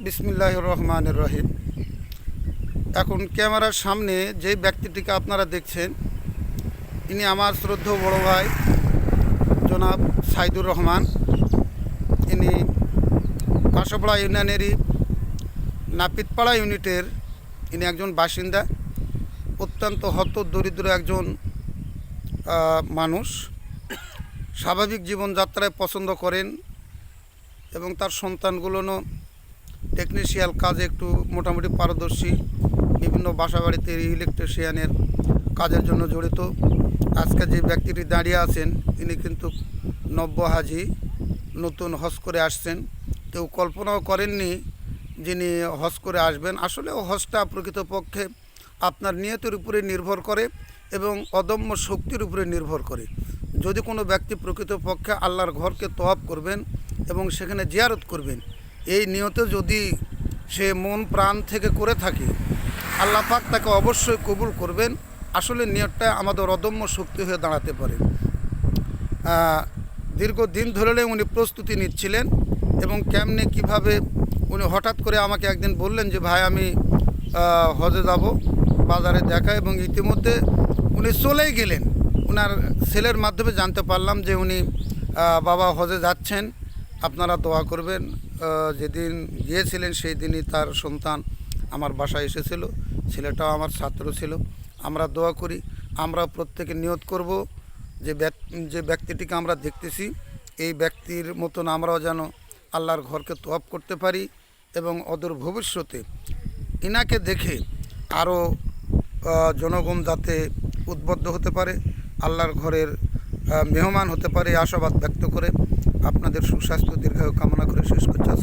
বিসমিল্লাহির রহমানির রহিম। এখন ক্যামেরার সামনে যে ব্যক্তিটিকে আপনারা দেখছেন, ইনি আমার শ্রদ্ধেয় বড় ভাই জনাব সাইদুর রহমান। ইনি কাশপাড়া ইউনিয়নেরই নাপিতপাড়া ইউনিটের ইনি একজন বাসিন্দা, অত্যন্ত হত দরিদ্র একজন মানুষ। স্বাভাবিক জীবনযাত্রায় পছন্দ করেন এবং তার সন্তানগুলোও টেকনিশিয়াল কাজে একটু মোটামুটি পারদর্শী, বিভিন্ন বাসাবাড়িতে ইলেকট্রিশিয়ানের কাজের জন্য জড়িত। আজকে যে ব্যক্তিটি দাঁড়িয়ে আছেন, ইনি কিন্তু নব্য হাজি, নতুন হজ করে আসছেন। কেউ কল্পনাও করেননি যিনি হজ করে আসবেন। আসলেও হজটা প্রকৃতপক্ষে আপনার নিয়তের উপরে নির্ভর করে এবং অদম্য শক্তির উপরে নির্ভর করে। যদি কোনো ব্যক্তি প্রকৃতপক্ষে আল্লাহর ঘরকে তওয়াফ করবেন এবং সেখানে জিয়ারত করবেন, এই নিয়তে যদি সে মন প্রাণ থেকে করে থাকে, আল্লাহ পাক তাকে অবশ্যই কবুল করবেন। আসলে নিয়তটা আমাদের অদম্য শক্তি হয়ে দাঁড়াতে পারে। দীর্ঘদিন ধরে উনি প্রস্তুতি নিচ্ছিলেন এবং কেমনে কিভাবে উনি হঠাৎ করে আমাকে একদিন বললেন যে ভাই আমি হজে যাব, বাজারে দেখা, এবং ইতিমধ্যে উনি চলেই গেলেন। ওনার ছেলের মাধ্যমে জানতে পারলাম যে উনি বাবা হজে যাচ্ছেন, আপনারা দোয়া করবেন। যেদিন গিয়েছিলেন সেই দিনই তার সন্তান আমার বাসায় এসেছিল, ছেলেটাও আমার ছাত্র ছিল। আমরা দোয়া করি, আমরা প্রত্যেকে নিয়ত করব যে ব্যক্তিটিকে আমরা দেখতেছি, এই ব্যক্তির মতন আমরাও যেন আল্লাহর ঘরকে তওয়াফ করতে পারি এবং অদূর ভবিষ্যতে ইনাকে দেখে আরও জনগণ যাতে উদ্বুদ্ধ হতে পারে, আল্লাহর ঘরের মেহমান হতে পারে, আশাবাদ ব্যক্ত করে আপনাদের সুস্বাস্থ্য দীর্ঘায়ু কামনা করে শেষ করছি।